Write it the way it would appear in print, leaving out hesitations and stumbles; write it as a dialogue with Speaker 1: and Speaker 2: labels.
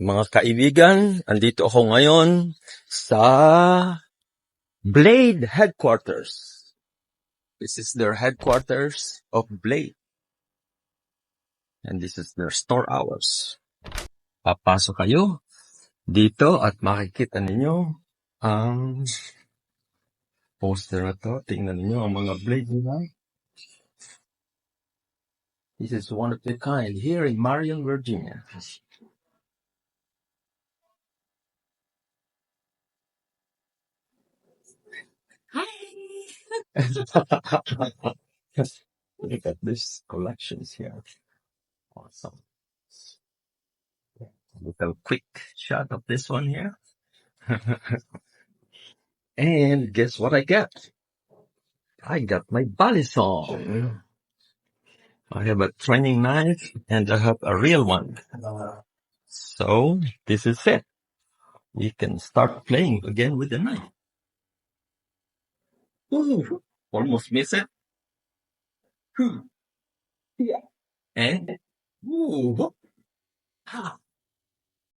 Speaker 1: Mga kaibigan, andito ako ngayon sa Blade Headquarters. This is their headquarters of Blade. And this is their store hours. Papasok kayo dito at makikita ninyo ang poster na to. Tingnan ninyo ang mga blade nila. This is one of the kind here in Marion, Virginia. Look at this collections here. Awesome. Little quick shot of this one here. And guess what I got? I got my balisong. I have a training knife and I have a real one. So this is it. We can start playing again with the knife. Ooh, almost miss it. Yeah. And ooh, ha.